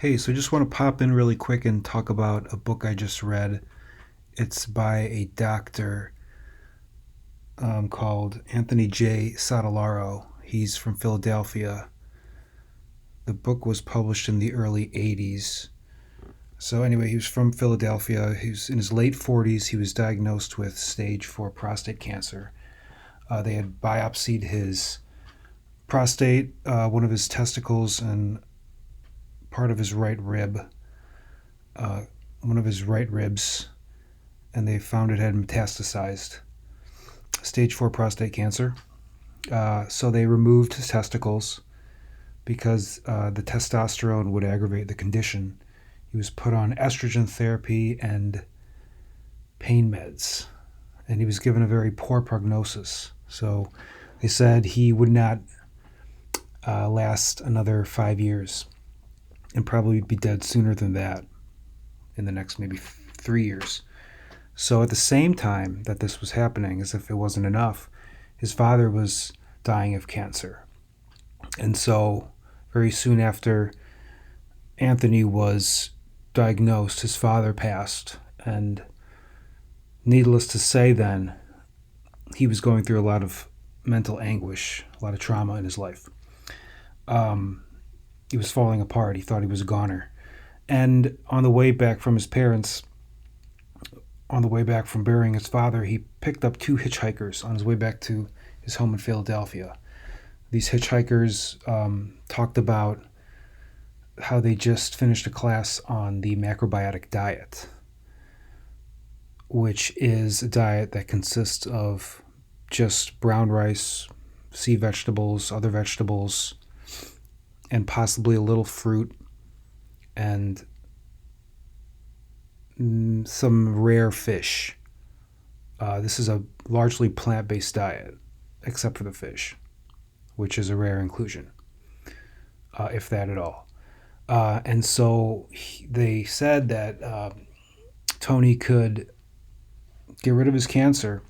Hey, so I just want to pop in really quick and talk about a book I just read. It's by a doctor called Anthony J. Sattilaro. He's from Philadelphia. The book was published in the early 80s. So, anyway, he was from Philadelphia. He was in his late 40s. He was diagnosed with stage 4 prostate cancer. They had biopsied his prostate, one of his testicles, and part of his right rib, uh, one of his right ribs, and they found it had metastasized. Stage 4 prostate cancer. So they removed his testicles because the testosterone would aggravate the condition. He was put on estrogen therapy and pain meds, and he was given a very poor prognosis. So they said he would not last another 5 years and probably be dead sooner than that in the next maybe 3 years. So at the same time that this was happening, as if it wasn't enough, his father was dying of cancer. And so very soon after Anthony was diagnosed, his father passed. And needless to say, then, he was going through a lot of mental anguish, a lot of trauma in his life. He was falling apart. He thought he was a goner. And on the way back from his parents, on the way back from burying his father, he picked up two hitchhikers on his way back to his home in Philadelphia. These hitchhikers talked about how they just finished a class on the macrobiotic diet, which is a diet that consists of just brown rice, sea vegetables, other vegetables, and possibly a little fruit and some rare fish. This is a largely plant-based diet, except for the fish, which is a rare inclusion, if that at all. And so they said that Tony could get rid of his cancer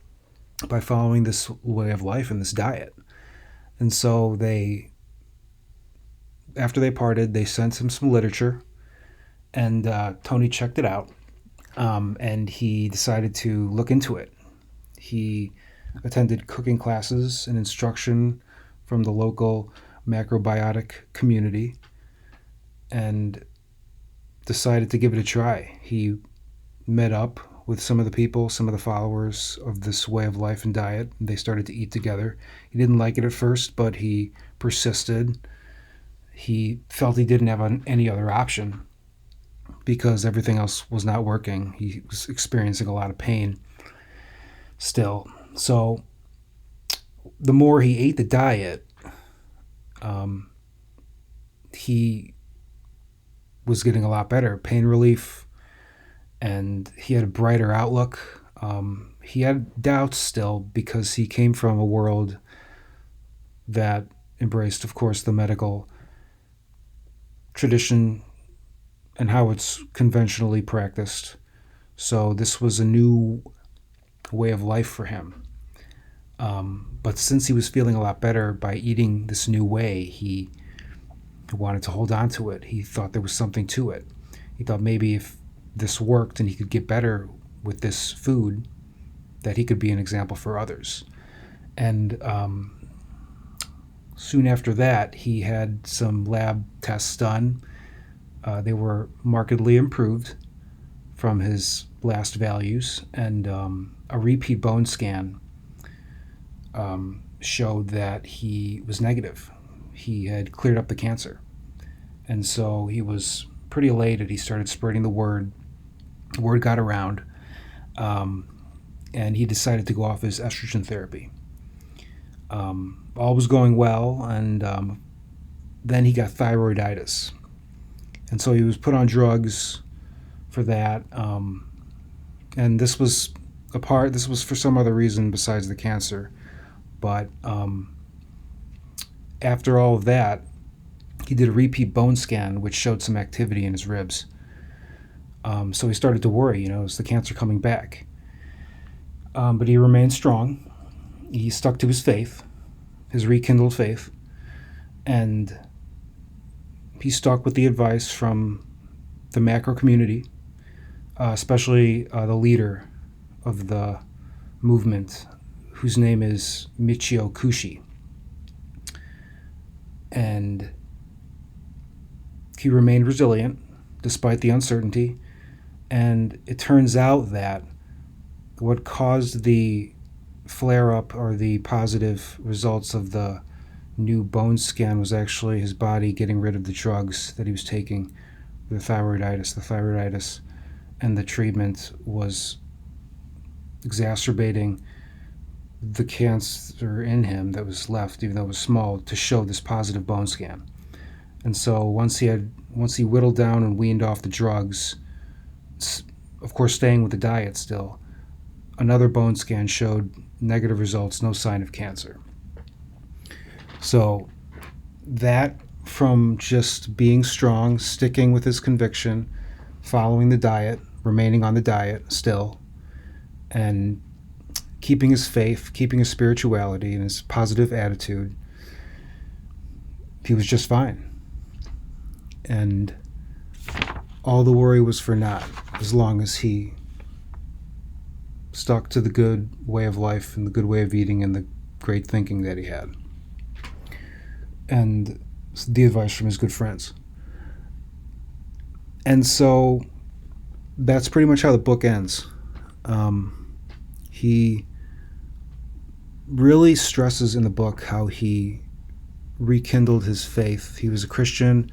by following this way of life and this diet. And so after they parted, they sent him some literature, and Tony checked it out, and he decided to look into it. He attended cooking classes and instruction from the local macrobiotic community and decided to give it a try. He met up with some of the people, some of the followers of this way of life and diet. And they started to eat together. He didn't like it at first, but he persisted. He felt he didn't have any other option because everything else was not working. He was experiencing a lot of pain still. So the more he ate the diet, he was getting a lot better, pain relief, and he had a brighter outlook. He had doubts still because he came from a world that embraced, of course, the medical tradition and how it's conventionally practiced. So this was a new way of life for him. But since he was feeling a lot better by eating this new way, he wanted to hold on to it. He thought there was something to it. He thought maybe if this worked and he could get better with this food, that he could be an example for others. And soon after that, he had some lab tests done. They were markedly improved from his last values, and a repeat bone scan showed that he was negative. He had cleared up the cancer. And so he was pretty elated. He started spreading the word. The word got around, and he decided to go off his estrogen therapy. All was going well, and then he got thyroiditis. And so he was put on drugs for that. And this was for some other reason besides the cancer. But after all of that, he did a repeat bone scan, which showed some activity in his ribs. So he started to worry, is the cancer coming back? But he remained strong. He stuck to his faith, his rekindled faith, and he stuck with the advice from the macro community, especially the leader of the movement, whose name is Michio Kushi. And he remained resilient despite the uncertainty. And it turns out that what caused the flare-up or the positive results of the new bone scan was actually his body getting rid of the drugs that he was taking, the thyroiditis, and the treatment was exacerbating the cancer in him that was left, even though it was small, to show this positive bone scan. And so once he whittled down and weaned off the drugs, of course staying with the diet still, another bone scan showed negative results, no sign of cancer. So that, from just being strong, sticking with his conviction, following the diet, remaining on the diet still, and keeping his faith, keeping his spirituality and his positive attitude, he was just fine. And all the worry was for naught, as long as he stuck to the good way of life and the good way of eating and the great thinking that he had. And the advice from his good friends. And so that's pretty much how the book ends. He really stresses in the book how he rekindled his faith. He was a Christian,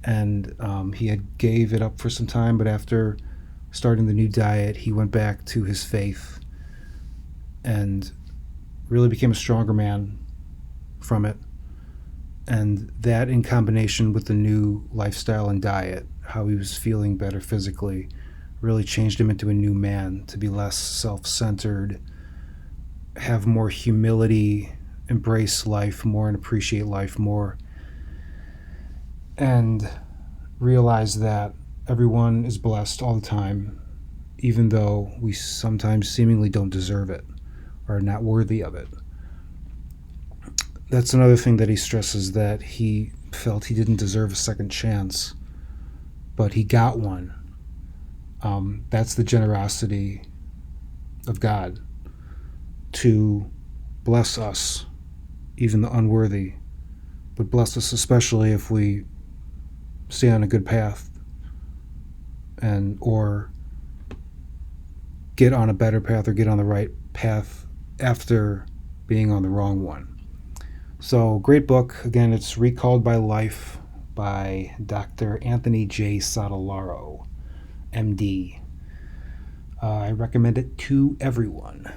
and he had gave it up for some time, but after starting the new diet, he went back to his faith and really became a stronger man from it. And that, in combination with the new lifestyle and diet, how he was feeling better physically, really changed him into a new man, to be less self-centered, have more humility, embrace life more and appreciate life more, and realize that everyone is blessed all the time, even though we sometimes seemingly don't deserve it or are not worthy of it. That's another thing that he stresses, that he felt he didn't deserve a second chance, but he got one. That's the generosity of God, to bless us, even the unworthy, but bless us especially if we stay on a good path and or get on a better path or get on the right path after being on the wrong one. So, great book. Again, it's Recalled by Life by Dr. Anthony J. Sattilaro, MD. I recommend it to everyone.